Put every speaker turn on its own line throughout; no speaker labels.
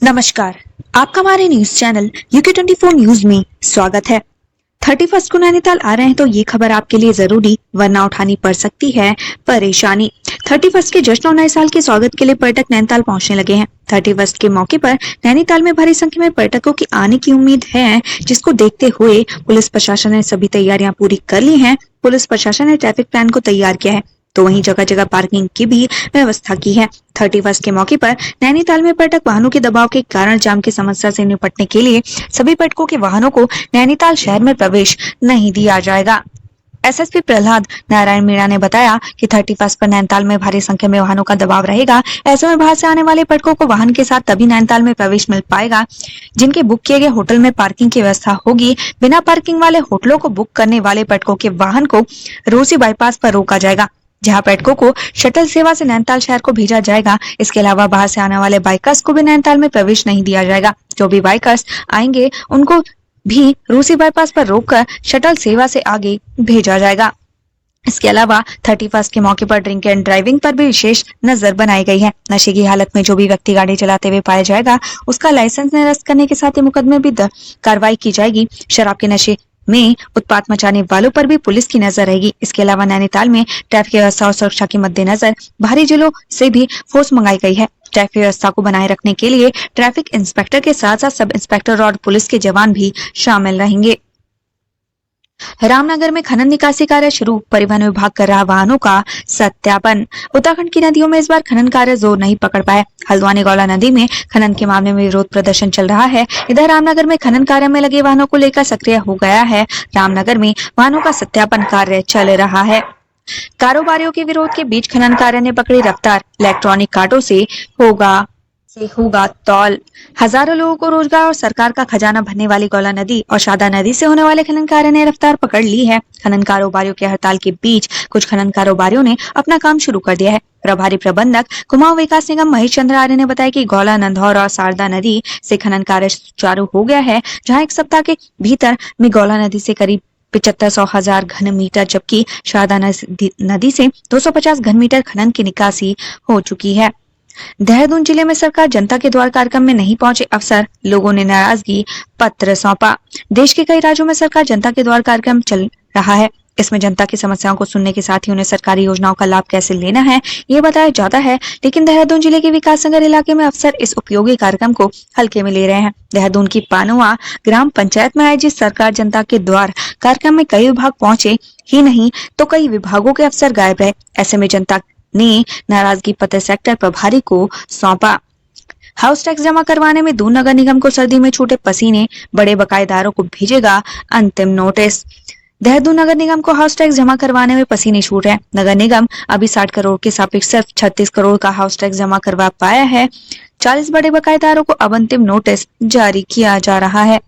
नमस्कार, आपका हमारे न्यूज चैनल UK24 न्यूज में स्वागत है। 31 को नैनीताल आ रहे हैं तो ये खबर आपके लिए जरूरी, वरना उठानी पड़ सकती है परेशानी। 31 के जश्न और नए साल के स्वागत के लिए पर्यटक नैनीताल पहुंचने लगे हैं। 31 के मौके पर नैनीताल में भारी संख्या में पर्यटकों की आने की उम्मीद है, जिसको देखते हुए पुलिस प्रशासन ने सभी तैयारियां पूरी कर ली हैं। पुलिस प्रशासन ने ट्रैफिक प्लान को तैयार किया है, तो वहीं जगह जगह पार्किंग की भी व्यवस्था की है। 31 के मौके पर नैनीताल में पर्यटक वाहनों के दबाव के कारण जाम की समस्या से निपटने के लिए सभी पर्यटकों के वाहनों को नैनीताल शहर में प्रवेश नहीं दिया जाएगा। एसएसपी प्रहलाद नारायण मीणा ने बताया कि 31 पर नैनीताल में भारी संख्या में वाहनों का दबाव रहेगा। ऐसे में बाहर से आने वाले पर्यटकों को वाहन के साथ तभी नैनीताल में प्रवेश मिल पाएगा जिनके बुक किए गए होटल में पार्किंग की व्यवस्था होगी। बिना पार्किंग वाले होटलों को बुक करने वाले पर्यटकों के वाहन को रोसी बाईपास पर रोका जाएगा, जहां पर्यटकों को शटल सेवा से नैनीताल शहर को भेजा जाएगा। इसके अलावा बाहर से आने वाले बाइकर्स को भी नैनीताल में प्रवेश नहीं दिया जाएगा। जो भी बाइकर्स आएंगे उनको भी रूसी बाईपास पर रोककर शटल सेवा से आगे भेजा जाएगा। इसके अलावा 31 के मौके पर ड्रिंक एंड ड्राइविंग पर भी विशेष नजर बनाई गई है। नशे की हालत में जो भी व्यक्ति गाड़ी चलाते हुए पाया जाएगा उसका लाइसेंस निरस्त करने के साथ ही मुकदमे भी कार्रवाई की जाएगी। शराब के नशे में उत्पात मचाने वालों पर भी पुलिस की नजर रहेगी। इसके अलावा नैनीताल में ट्रैफिक व्यवस्था और सुरक्षा के मद्देनजर बाहरी जिलों से भी फोर्स मंगाई गई है। ट्रैफिक व्यवस्था को बनाए रखने के लिए ट्रैफिक इंस्पेक्टर के साथ साथ सब इंस्पेक्टर और पुलिस के जवान भी शामिल रहेंगे। रामनगर में खनन निकासी कार्य शुरू, परिवहन विभाग कर रहा वाहनों का सत्यापन। उत्तराखंड की नदियों में इस बार खनन कार्य जोर नहीं पकड़ पाया। हल्द्वानी गौला नदी में खनन के मामले में विरोध प्रदर्शन चल रहा है। इधर रामनगर में खनन कार्य में लगे वाहनों को लेकर सक्रिय हो गया है। रामनगर में वाहनों का सत्यापन कार्य चल रहा है। कारोबारियों के विरोध के बीच खनन कार्य ने पकड़ी रफ्तार। इलेक्ट्रॉनिक कांटों से होगा तौल। हजारों लोगों को रोजगार और सरकार का खजाना भरने वाली गौला नदी और शादा नदी से होने वाले खनन कार्य ने रफ्तार पकड़ ली है। खनन कारोबारियों के हड़ताल के बीच कुछ खनन कारोबारियों ने अपना काम शुरू कर दिया है। प्रभारी प्रबंधक कुमाऊं विकास निगम महेश चंद्र आर्य ने बताया कि गौला, नंधौर और शारदा नदी से खनन कार्य सुचारू हो गया है, जहाँ एक सप्ताह के भीतर में गौला नदी से करीब 75,000 घन मीटर, जबकि शारदा नदी से 250 घन मीटर खनन की निकासी हो चुकी है। देहरादून जिले में सरकार जनता के द्वार कार्यक्रम में नहीं पहुंचे अफसर, लोगों ने नाराजगी पत्र सौंपा। देश के कई राज्यों में सरकार जनता के द्वार कार्यक्रम चल रहा है। इसमें जनता की समस्याओं को सुनने के साथ ही उन्हें सरकारी योजनाओं का लाभ कैसे लेना है ये बताया जाता है, लेकिन देहरादून जिले के विकास नगर इलाके में अफसर इस उपयोगी कार्यक्रम को हल्के में ले रहे हैं। देहरादून की पानुआ ग्राम पंचायत में आयोजित सरकार जनता के द्वार कार्यक्रम में कई विभाग पहुंचे ही नहीं तो कई विभागों के अफसर गायब रहे। ऐसे में जनता ने नाराजगी पत्र सेक्टर प्रभारी को सौंपा। हाउस टैक्स जमा करवाने में दून नगर निगम को सर्दी में छूटे पसीने, बड़े बकायेदारों को भेजेगा अंतिम नोटिस। देहरादून नगर निगम को हाउस टैक्स जमा करवाने में पसीने छूट रहे हैं। नगर निगम अभी 60 करोड़ के सापेक्ष सिर्फ 36 करोड़ का हाउस टैक्स जमा करवा पाया है। 40 बड़े बकायेदारों को अब अंतिम नोटिस जारी किया जा रहा है।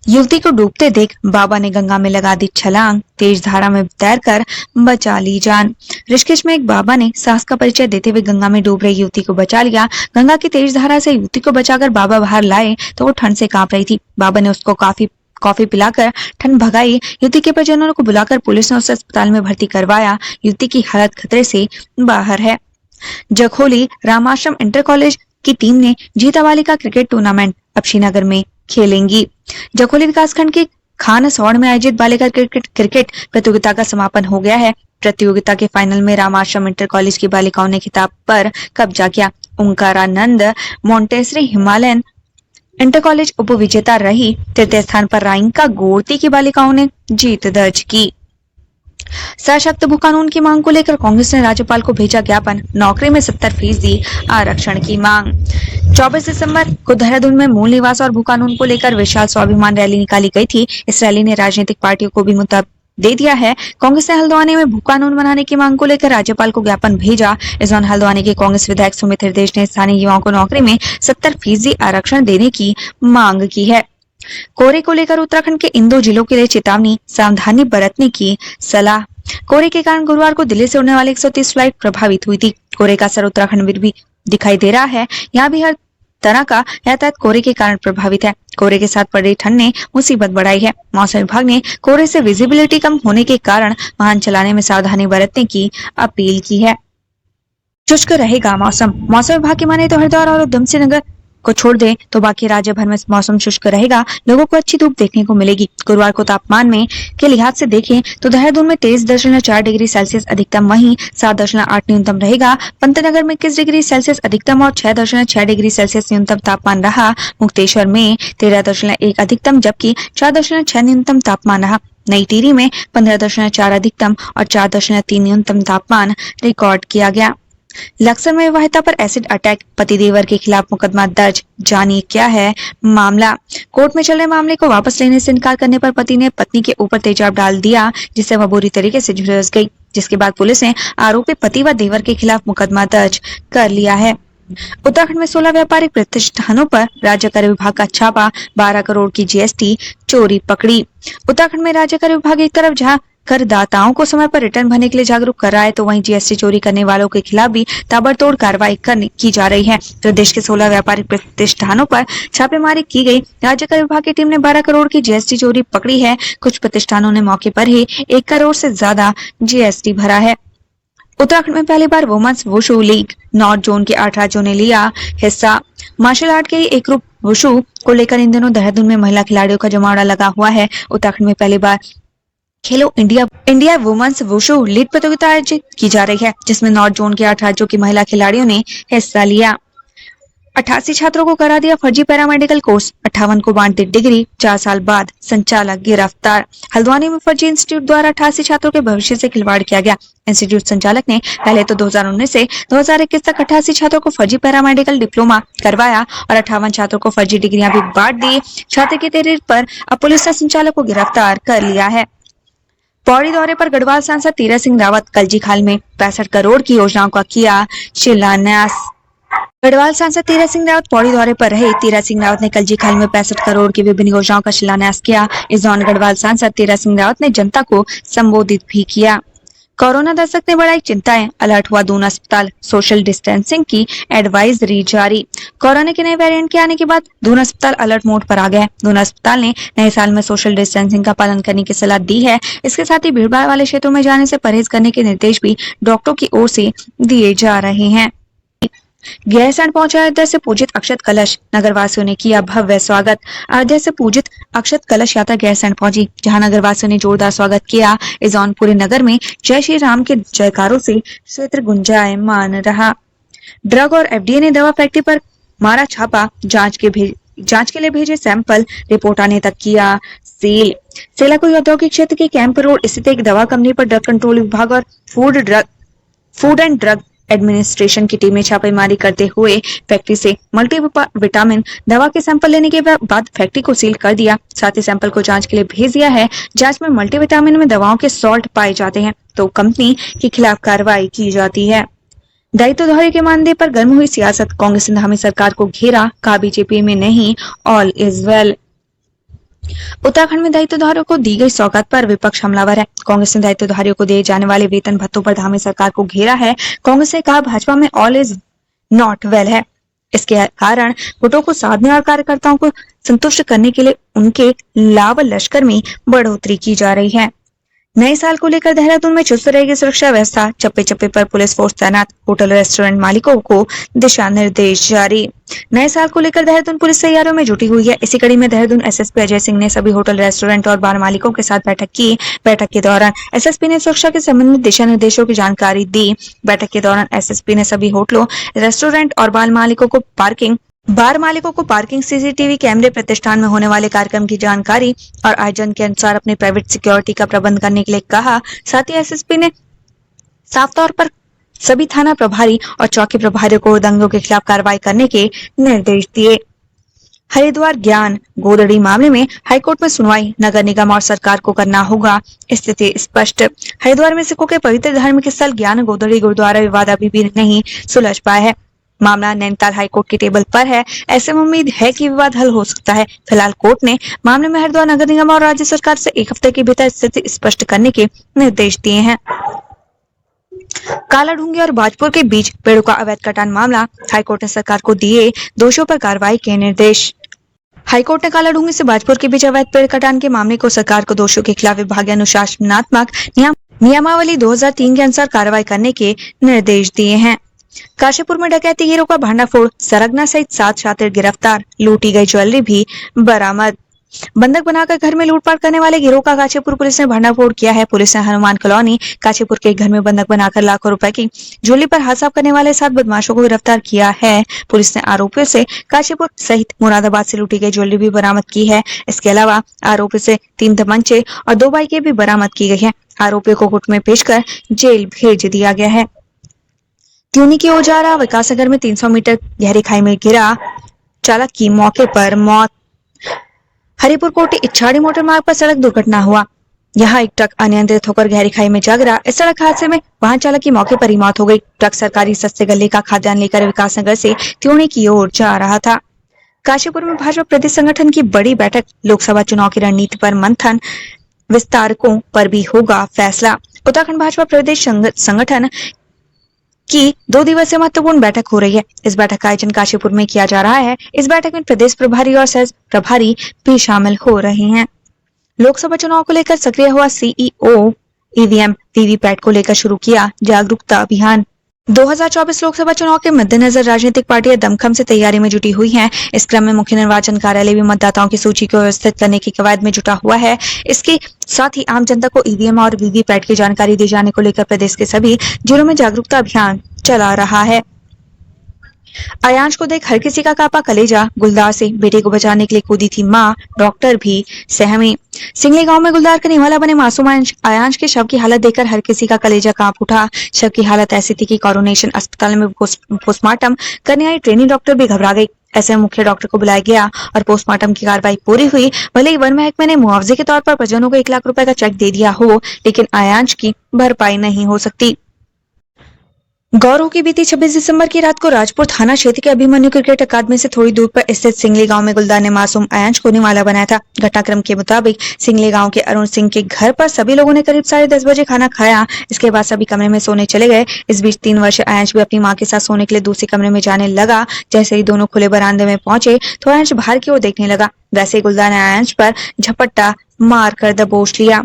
युवती को डूबते देख बाबा ने गंगा में लगा दी छलांग, तेज धारा में तैरकर बचा ली जान। ऋषिकेश में एक बाबा ने साहस का परिचय देते हुए गंगा में डूब रही युवती को बचा लिया। गंगा की तेज धारा से युवती को बचाकर बाबा बाहर लाए तो वो ठंड से कांप रही थी। बाबा ने उसको कॉफी पिलाकर ठंड भगाई। युवती के परिजनों को बुलाकर पुलिस ने उसे अस्पताल में भर्ती करवाया। युवती की हालत खतरे से बाहर है। जखोली रामाश्रम इंटर कॉलेज की टीम ने जीता बालिका क्रिकेट टूर्नामेंट अब श्रीनगर में खेलेंगी। जखोली विकासखंड के खानसौड़ में आयोजित बालिका क्रिकेट प्रतियोगिता का समापन हो गया है। प्रतियोगिता के फाइनल में रामाश्रम इंटर कॉलेज की बालिकाओं ने खिताब पर कब्जा किया। Omkaranand Montessori Himalayan inter college उप विजेता रही। तृतीय स्थान पर राइंका गोरती की बालिकाओं ने जीत दर्ज की। सशक्त भू कानून की मांग को लेकर कांग्रेस ने राज्यपाल को भेजा ज्ञापन, नौकरी में 70% आरक्षण की मांग। 24 दिसंबर को देहरादून में मूल निवास और भू कानून को लेकर विशाल स्वाभिमान रैली निकाली गई थी। इस रैली ने राजनीतिक पार्टियों को भी मुद्दा दे दिया है। कांग्रेस ने हल्द्वानी में भू कानून बनाने की मांग को लेकर राज्यपाल को ज्ञापन भेजा। इस दौरान हल्द्वानी के कांग्रेस विधायक सुमित हृदयेश ने स्थानीय युवाओं को नौकरी में 70% आरक्षण देने की मांग की है। कोहरे को लेकर उत्तराखंड के इन 2 जिलों के लिए चेतावनी, सावधानी बरतने की सलाह। कोहरे के कारण गुरुवार को दिल्ली से उड़ने वाली 130 फ्लाइट प्रभावित हुई थी। कोहरे का असर उत्तराखंड में भी दिखाई दे रहा है। यहाँ भी हर तरह का यातायात कोहरे के कारण प्रभावित है। कोहरे के साथ पड़ रही ठंड ने मुसीबत बढ़ाई है। मौसम विभाग ने कोहरे से विजिबिलिटी कम होने के कारण वाहन चलाने में सावधानी बरतने की अपील की है। शुष्क रहेगा मौसम। मौसम विभाग की माने तो हरिद्वार और उधमसिंह नगर को छोड़ दे तो बाकी राज्य भर में मौसम शुष्क रहेगा, लोगों को अच्छी धूप देखने को मिलेगी। गुरुवार को तापमान में के लिहाज से देखें तो देहरादून में 23.4 डिग्री सेल्सियस अधिकतम, वहीं 7.8 न्यूनतम रहेगा। पंतनगर में 21 डिग्री सेल्सियस अधिकतम और 6.6 डिग्री सेल्सियस न्यूनतम तापमान रहा। मुक्तेश्वर में 13.1 अधिकतम जबकि 4.6 न्यूनतम तापमान रहा। नई टिहरी में 15.4 अधिकतम और 4.3 न्यूनतम तापमान रिकॉर्ड किया गया। लक्सर में विवाहिता पर एसिड अटैक, पति देवर के खिलाफ मुकदमा दर्ज, जानिए क्या है मामला। कोर्ट में चल रहे मामले को वापस लेने से इनकार करने पर पति ने पत्नी के ऊपर तेजाब डाल दिया, जिससे वह बुरी तरीके से झुलस गई, जिसके बाद पुलिस ने आरोपी पति व देवर के खिलाफ मुकदमा दर्ज कर लिया है। उत्तराखंड में 16 व्यापारिक प्रतिष्ठानों पर राज्य कर विभाग का छापा, 12 करोड़ की जीएसटी चोरी पकड़ी। उत्तराखंड में राज्य कर विभाग एक तरफ जहां करदाताओं को समय पर रिटर्न भरने के लिए जागरूक कर रहा है, तो वहीं जीएसटी चोरी करने वालों के खिलाफ भी ताबड़तोड़ कार्रवाई की जा रही है। प्रदेश के 16 व्यापारिक प्रतिष्ठानों पर छापेमारी की गई। राज्य कर विभाग की टीम ने 12 करोड़ की जीएसटी चोरी पकड़ी है। कुछ प्रतिष्ठानों ने मौके पर ही 1 करोड़ से ज्यादा जीएसटी भरा है। उत्तराखंड में पहली बार women's wushu league north zone के 8 राज्यों ने लिया हिस्सा। मार्शल आर्ट के एक रूप वुशु को लेकर इन दिनों देहरादून में महिला खिलाड़ियों का जमावड़ा लगा हुआ है। उत्तराखंड में पहली बार खेलो इंडिया वुमेन्स वुशु लीग प्रतियोगिता आयोजित की जा रही है, जिसमें नॉर्थ जोन के 8 राज्यों की महिला खिलाड़ियों ने हिस्सा लिया। 88 छात्रों को करा दिया फर्जी पैरामेडिकल कोर्स, 58 को बांटी डिग्री, 4 साल बाद संचालक गिरफ्तार। हल्द्वानी में फर्जी इंस्टीट्यूट द्वारा 88 छात्रों के भविष्य से खिलवाड़ किया गया। इंस्टीट्यूट संचालक ने पहले तो 2019 से 2021 तक 88 छात्रों को फर्जी पैरामेडिकल डिप्लोमा करवाया और 58 छात्रों को फर्जी डिग्रियां भी बांट दी। छात्र की तहरीर पर अब पुलिस ने संचालक को गिरफ्तार कर लिया है। पौड़ी दौरे पर गढ़वाल सांसद तीरथ सिंह रावत कलजी खाल में 65 करोड़ की योजनाओं का किया शिलान्यास। गढ़वाल सांसद तीरथ सिंह रावत पौड़ी दौरे पर रहे। तीरथ सिंह रावत ने कलजी खाल में 65 करोड़ की विभिन्न योजनाओं का शिलान्यास किया। इस दौरान गढ़वाल सांसद तीरथ सिंह रावत ने जनता को संबोधित भी किया। कोरोना दस्तक ने बढ़ाई चिंताएं, अलर्ट हुआ दून अस्पताल, सोशल डिस्टेंसिंग की एडवाइजरी जारी। कोरोना के नए वेरिएंट के आने के बाद दून अस्पताल अलर्ट मोड पर आ गया है। दून अस्पताल ने नए साल में सोशल डिस्टेंसिंग का पालन करने की सलाह दी है। इसके साथ ही भीड़भाड़ वाले क्षेत्रों में जाने से परहेज करने के निर्देश भी डॉक्टरों की ओर से दिए जा रहे हैं। गैरसैंण पहुंचा अयोध्या से पूजित अक्षत कलश, नगरवासियों ने किया भव्य स्वागत। अयोध्या से पूजित अक्षत कलश यात्रा गैरसैंण पहुंची, जहां नगरवासियों ने जोरदार स्वागत किया। इस दौरान पूरे नगर में जय श्री राम के जयकारों से क्षेत्र गुंजायमान रहा। ड्रग और एफडीए ने दवा फैक्ट्री पर मारा छापा, जांच के लिए भेजे सैंपल, रिपोर्ट आने तक किया सील। सेलाकुई औद्योगिक क्षेत्र के कैंप रोड स्थित एक दवा कंपनी पर ड्रग कंट्रोल विभाग और फूड एंड ड्रग एडमिनिस्ट्रेशन की टीमें छापेमारी करते हुए फैक्ट्री से मल्टी विटामिन दवा के सैंपल लेने के बाद फैक्ट्री को सील कर दिया। साथ ही सैंपल को जांच के लिए भेज दिया है। जांच में मल्टी विटामिन में दवाओं के सॉल्ट पाए जाते हैं तो कंपनी के खिलाफ कार्रवाई की जाती है। दायित्व दोहरे के मानदेय पर गर्म हुई सियासत, कांग्रेस ने धामी सरकार को घेरा, कहा बीजेपी में नहीं, ऑल इज वेल। उत्तराखंड में दायित्वधारियों को दी गई सौगात पर विपक्ष हमलावर है। कांग्रेस ने दायित्वधारियों को दिए जाने वाले वेतन भत्तों पर धामी सरकार को घेरा है। कांग्रेस ने कहा भाजपा में ऑल इज नॉट वेल है। इसके कारण वोटों को साधने और कार्यकर्ताओं को संतुष्ट करने के लिए उनके लाभ लश्कर में बढ़ोतरी की जा रही है। नए साल को लेकर देहरादून में चुस्त रहेगी सुरक्षा व्यवस्था, चप्पे चप्पे पर पुलिस फोर्स तैनात, होटल रेस्टोरेंट मालिकों को दिशा निर्देश जारी। नए साल को लेकर देहरादून पुलिस तैयारियों में जुटी हुई है। इसी कड़ी में देहरादून एसएसपी अजय सिंह ने सभी होटल रेस्टोरेंट और बार मालिकों के साथ बैठक की। बैठक के दौरान एसएसपी ने सुरक्षा के संबंधित दिशा निर्देशों की जानकारी दी। बैठक के दौरान एसएसपी ने सभी होटलों, रेस्टोरेंट और बार मालिकों को पार्किंग, सीसीटीवी कैमरे, प्रतिष्ठान में होने वाले कार्यक्रम की जानकारी और आयोजन के अनुसार अपनी प्राइवेट सिक्योरिटी का प्रबंध करने के लिए कहा। साथ ही एसएसपी ने साफ तौर पर सभी थाना प्रभारी और चौकी प्रभारियों को दंगों के खिलाफ कार्रवाई करने के निर्देश दिए। हरिद्वार ज्ञान गोदड़ी मामले में हाईकोर्ट में सुनवाई, नगर निगम और सरकार को करना होगा स्थिति स्पष्ट। हरिद्वार में सिखों के पवित्र धार्मिक स्थल ज्ञान गोदड़ी गुरुद्वारा विवाद अभी भी नहीं सुलझ पाया है। मामला नैनीताल हाईकोर्ट के टेबल पर है। ऐसे में उम्मीद है कि विवाद हल हो सकता है। फिलहाल कोर्ट ने मामले में हरिद्वार नगर निगम और राज्य सरकार से 1 हफ्ते के भीतर स्थिति स्पष्ट करने के निर्देश दिए हैं। कालाढूंगी और बाजपुर के बीच पेड़ों का अवैध कटान मामला, हाईकोर्ट ने सरकार को दिए दोषियों पर कार्रवाई के निर्देश। हाईकोर्ट ने कालाढूंगी से बाजपुर के बीच अवैध पेड़ कटान के मामले को सरकार को दोषियों के खिलाफ विभागीय अनुशासनात्मक नियमावली 2003 के अनुसार कार्रवाई करने के निर्देश दिए हैं। काशीपुर में डकैती गिरोह का भांडाफोड़, सरगना सहित 7 शातिर गिरफ्तार, लूटी गई ज्वेलरी भी बरामद। बंधक बनाकर घर में लूटपाट करने वाले गिरोह का काशीपुर पुलिस ने भंडाफोड़ किया है। पुलिस ने हनुमान कॉलोनी काशीपुर के एक घर में बंधक बनाकर लाखों रुपए की ज्वेलरी पर हाथ साफ करने वाले 7 बदमाशों को गिरफ्तार किया है। पुलिस ने आरोपियों से काशीपुर सहित मुरादाबाद से लूटी गई ज्वेलरी भी बरामद की है। इसके अलावा आरोपी से 3 तमंचे और 2 बाइकें भी बरामद की गई है। आरोपियों को कोर्ट में पेश कर जेल भेज दिया गया है। त्यूनी की ओर जा रहा विकासनगर में 300 मीटर गहरी खाई में गिरा, चालक की मौके पर मौत। हरिपुर कोटी इच्छाड़ी मोटर मार्ग पर सड़क दुर्घटना हुआ। यहाँ एक ट्रक अनियंत्रित होकर गहरी खाई में जा गिरा। इस सड़क हादसे में वाहन चालक की मौके पर ही मौत हो गई। ट्रक सरकारी सस्ते गले का खाद्यान्न लेकर विकासनगर से त्यूणी की ओर जा रहा था। काशीपुर में भाजपा प्रदेश संगठन की बड़ी बैठक, लोकसभा चुनाव की रणनीति पर मंथन, विस्तारकों पर भी होगा फैसला। उत्तराखंड भाजपा प्रदेश संगठन की 2 दिवसीय महत्वपूर्ण बैठक हो रही है। इस बैठक का आयोजन काशीपुर में किया जा रहा है। इस बैठक में प्रदेश प्रभारी और सह प्रभारी भी शामिल हो रहे हैं। लोकसभा चुनाव को लेकर सक्रिय हुआ सीईओ, ईवीएम वीवीपैट को लेकर शुरू किया जागरूकता अभियान। 2024 लोकसभा चुनाव के मद्देनजर राजनीतिक पार्टियां दमखम से तैयारी में जुटी हुई हैं। इस क्रम में मुख्य निर्वाचन कार्यालय भी मतदाताओं की सूची को व्यवस्थित करने की कवायद में जुटा हुआ है। इसके साथ ही आम जनता को ईवीएम और वीवीपैट की जानकारी दिए जाने को लेकर प्रदेश के सभी जिलों में जागरूकता अभियान चला रहा है। आयांश को देख हर किसी का कांपा कलेजा, गुलदार से बेटे को बचाने के लिए कूदी थी मां, डॉक्टर भी सहमी। सिंगली गांव में गुलदार का निवाला बने मासूम आयांश के शव की हालत देखकर हर किसी का कलेजा कांप उठा। शव की हालत ऐसी थी कि कोरोनेशन अस्पताल में पोस्टमार्टम करने आई ट्रेनी डॉक्टर भी घबरा गई। ऐसे में मुख्य डॉक्टर को बुलाया गया और पोस्टमार्टम की कार्रवाई पूरी हुई। भले ही वन महकमे ने मुआवजे के तौर पर परिजनों को 1 लाख रुपए का चेक दे दिया हो, लेकिन आयांश की भरपाई नहीं हो सकती। गौरव की बीती 26 दिसंबर की रात को राजपुर थाना क्षेत्र के अभिमन्यु क्रिकेट अकादमी से थोड़ी दूर पर स्थित सिंगली गांव में गुलदार ने मासूम आयांश को निवाला बनाया था। घटनाक्रम के मुताबिक सिंगली गांव के अरुण सिंह के घर पर सभी लोगों ने करीब 10:30 बजे खाना खाया। इसके बाद सभी कमरे में सोने चले गए। इस बीच 3 वर्षीय आयांश भी अपनी मां के साथ सोने के लिए दूसरे कमरे में जाने लगा। जैसे ही दोनों खुले बरामदे में पहुंचे तो आयांश बाहर की ओर देखने लगा। वैसे ही गुलदार ने आयांश पर झपट्टा मार कर दबोच लिया।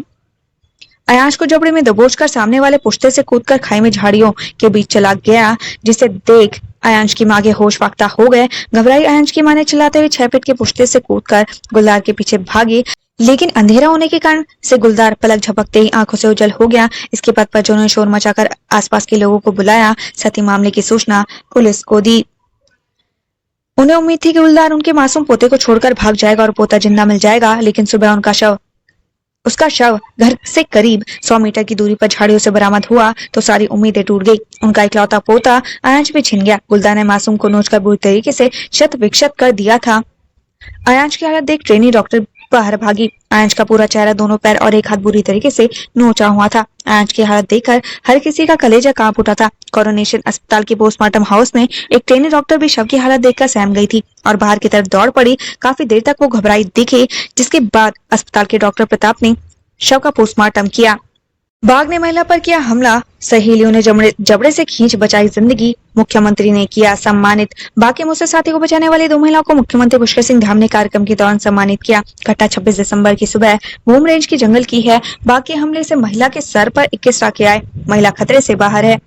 आयांश को जबड़े में दबोचकर सामने वाले पुश्ते से कूदकर खाई में झाड़ियों के बीच चला गया, जिसे देख आयांश की मां के होश फाख्ता हो गए। घबराई आयांश की मां ने चिल्लाते हुए 6 फीट के पुश्ते से कूदकर गुलदार के पीछे भागी, लेकिन अंधेरा होने के कारण से गुलदार पलक झपकते ही आंखों से ओझल हो गया। इसके बाद परिजनों ने शोर मचाकर आसपास के लोगों को बुलाया। साथ ही मामले की सूचना पुलिस को दी। उन्हें उम्मीद थी कि गुलदार उनके मासूम पोते को छोड़कर भाग जाएगा और पोता जिंदा मिल जाएगा, लेकिन सुबह उसका शव घर से करीब 100 मीटर की दूरी पर झाड़ियों से बरामद हुआ तो सारी उम्मीदें टूट गई। उनका इकलौता पोता आयांश भी छिन गया। गुलदार ने मासूम को नोचकर बुरी तरीके से शत विक्षत कर दिया था। आयांश की हालत देख ट्रेनी डॉक्टर बाहर भागी। आयांश का पूरा चेहरा, दोनों पैर और एक हाथ बुरी तरीके से नोचा हुआ था। आयांश की हालत देखकर हर किसी का कलेजा कांप उठा था। कोरोनेशन अस्पताल के पोस्टमार्टम हाउस में एक ट्रेनी डॉक्टर भी शव की हालत देखकर सहम गई थी और बाहर की तरफ दौड़ पड़ी। काफी देर तक वो घबराई दिखी, जिसके बाद अस्पताल के डॉक्टर प्रताप ने शव का पोस्टमार्टम किया। बाघ ने महिला पर किया हमला, सहेलियों ने जबड़े से खींच बचाई जिंदगी, मुख्यमंत्री ने किया सम्मानित। बाघ के मुंह से साथी को बचाने वाली 2 महिलाओं को मुख्यमंत्री पुष्कर सिंह धाम ने कार्यक्रम के दौरान सम्मानित किया। घटना 26 दिसंबर की सुबह भूम रेंज की जंगल की है। बाघ के हमले से महिला के सर पर 21 टाके आए। महिला खतरे से बाहर है।